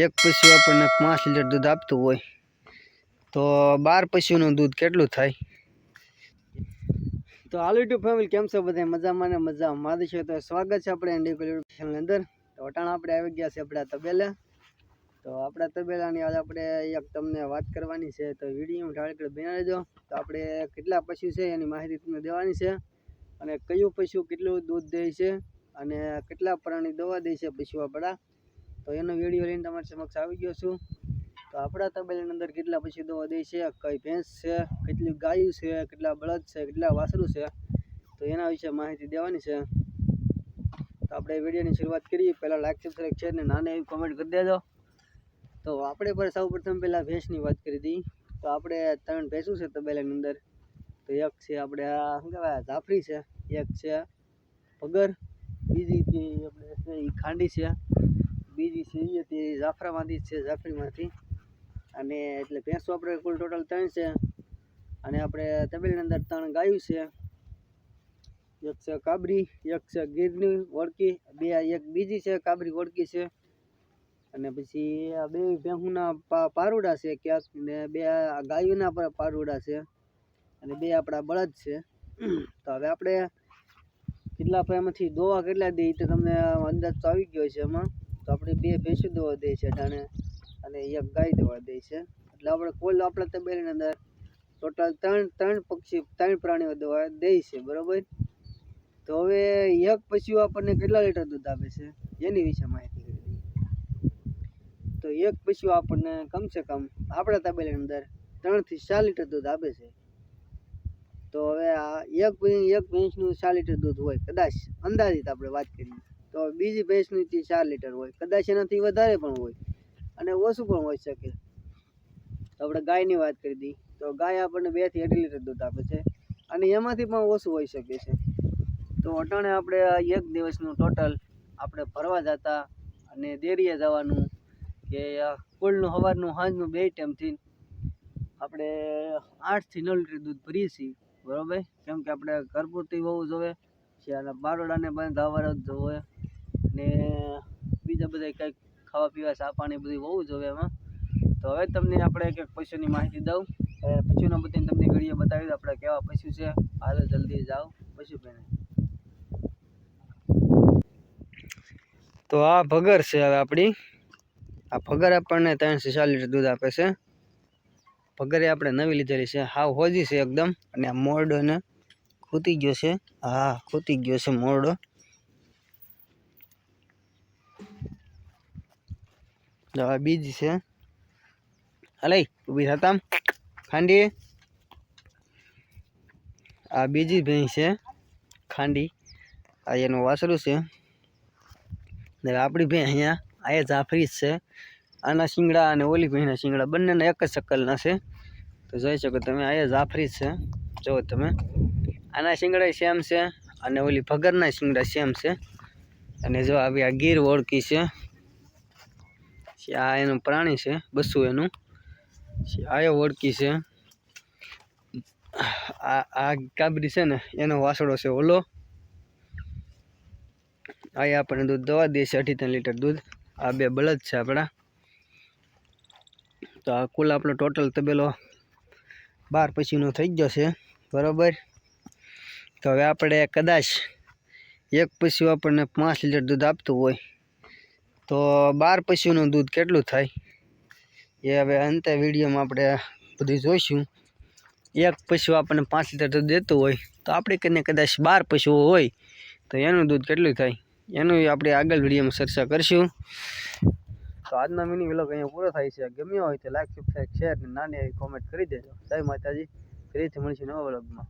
એક પશુ આપણને 5 લીટર દૂધ આપતું હોય તો 12 પશુનું દૂધ કેટલું થાય? તો હાલો યુટ્યુબ ફેમિલી, કેમ છો બધા? મજામાં ને મજામાં છે. તો સ્વાગત છે આપણે યુટ્યુબ ચેનલ અંદર. તો અટાણા આપણે આવી ગયા છે આપણા તબેલે. તો આપણા તબેલાની આજે આપણે એક તમને વાત કરવાની છે. તો વિડીયો ઢાળ બના લેજો. તો આપણે કેટલા પશુ છે એની માહિતી તમને દેવાની છે, અને કયું પશુ કેટલું દૂધ દે છે અને કેટલા પ્રાણી દવા દે છે પશુ આપણા, તો એનો વિડીયો લઈને તમારી સમક્ષ આવી ગયો છું. તો આપણા તબેલાની અંદર કેટલા પશુ દવા દે છે, કઈ ભેંસ છે, કેટલી ગાયું છે, કેટલા બળદ છે, કેટલા વાસરું છે, તો એના વિશે માહિતી દેવાની છે. તો આપણે વિડીયોની શરૂઆત કરીએ. પહેલાં લાઈક સબસ્ક્રાઈબ છે ને નાની એવી કોમેન્ટ કરી દેજો. તો આપણે પર સૌ પ્રથમ પહેલાં ભેંસની વાત કરી દઈએ. તો આપણે 3 ભેંસું છે તબેલાની અંદર. તો એક છે આપણે આ શું કહેવાય જાફરી છે, એક છે પગર, બીજી આપણે એ ખાંડી છે, બીજી છે એ તે જાફરામાંથી છે, જાફરીમાંથી. અને એટલે ભેંસો આપણે કુલ ટોટલ 3 છે. અને આપણે તબેલાની અંદર 3 ગાયું છે, એક છે કાબરી, એક છે ગીરની વળકી, એક બીજી છે કાબરી વળકી છે. અને પછી આ 2 ભેંસુના પારુડા છે ક્યાંક, ને 2 ગાયોના પારુડા છે, અને 2 આપણા બળદ છે. તો હવે આપણે કેટલા એમાંથી દોવા કેટલા દે તો તમને અંદાજ તો આવી ગયો છે એમાં. તો આપણે 2 ભેંસો દોવા દે છે અટાણે, અને એક ગાય દોવા દે છે. એટલે આપણે કુલ આપણા તબેલાની અંદર ટોટલ 3 પ્રાણીઓ દવા દે છે, બરોબર. તો હવે એક પશુ આપણને કેટલા લીટર દૂધ આપે છે એની વિશે માહિતી કરી દઈએ. તો એક પશુ આપણને કમસે કમ આપણા તબેલાની અંદર 3 થી 4 લીટર દૂધ આપે છે. તો હવે આ એક ભેંસનું 4 લીટર દૂધ હોય, કદાચ અંદાજિત આપણે વાત કરીએ તો બીજી ભેંસનું 4 લીટર હોય, કદાચ એનાથી વધારે પણ હોય અને ઓછું પણ હોઈ શકે. તો આપણે ગાયની વાત કરી દઈએ. તો ગાય આપણને 2 થી 2.5 લીટર દૂધ આપે છે, અને એમાંથી પણ ઓછું હોઈ શકે છે. તો અટાણે આપણે એક દિવસનું ટોટલ આપણે ભરવા જતા અને ડેરીએ જવાનું કે કુલનું સવારનું સાંજનું 2 ટાઈમથી આપણે 8 થી 9 લીટર દૂધ ભરીએ છીએ, બરાબર. કેમ કે આપણે ઘર પૂરતી હોવું જોઈએ, અને બારોડાને બાંધવા જોઈએ, ને બીજા બધા કંઈક ખાવા પીવા ચા પાણી બધું હોવું જોઈએ એમાં. તો હવે તમને આપણે એક પશુની માહિતી દઉં. પશુના બધી તમને વિડીયો બતાવી દઉં આપણે કેવા પશુ છે. હાલો જલ્દી જાઓ પશુ પહેણે. તો આ ભગર છે. હવે આપણી આ ભગર આપણને 3 થી 4 લીટર દૂધ આપે છે. ભગરે આપણે નવી લીધેલી છે, હાવ હોજી છે એકદમ. અને આ મોરડો ને ખૂતી ગયો છે, હા ખૂતી ગયો છે મોરડો. આ બીજી છે, હાલે ઊભી થતા ખાંડી. આ બીજી ભેંસ છે ખાંડી, આ એનું વાસરું છે. આપણી ભેંસ અહીંયા આ જાફરી જ છે. આના શિંગડા અને ઓલી ભેંસના શિંગડા બંનેના એક જ શકલના છે. તો જોઈ શકો તમે, આ જાફરી જ છે. જો તમે આના શિંગડા સેમ છે, અને ઓલી ભગરના શિંગડા સેમ છે. અને જો આવી આ ગીર ઓળખી છે, આ એનું પ્રાણી છે બસું એનું. આ ઓળખી છે. આ કાબરી છે ને એનો વાસડો છે ઓલો. આ આપણને દૂધ દવા દે છે 2.5 લીટર દૂધ. આ 2 બળદ છે આપણા. તો આ કુલ આપણો ટોટલ તબેલો 12 પશુનો થઈ ગયો છે, બરાબર. તો હવે આપણે કદાચ એક પશુ આપણને 5 લીટર દૂધ આપતું હોય તો 12 પશુનું દૂધ કેટલું થાય એ હવે અંતે વિડીયોમાં આપણે બધું જોઈશું. એક પશુ આપણને 5 લીટર દૂધ દેતું હોય તો આપણે કદાચ 12 પશુઓ હોય તો એનું દૂધ કેટલું થાય એનું આપણે આગળ વિડીયોમાં ચર્ચા કરીશું. તો આજનો મિની વ્લોગ અહીંયા પૂરો થાય છે. ગમ્યો હોય તો લાઈક સબસ્ક્રાઈબ શેર અને નાની એવી કોમેન્ટ કરી દેજો. જય માતાજી. ફરીથી મળીશું નવા વ્લોગમાં.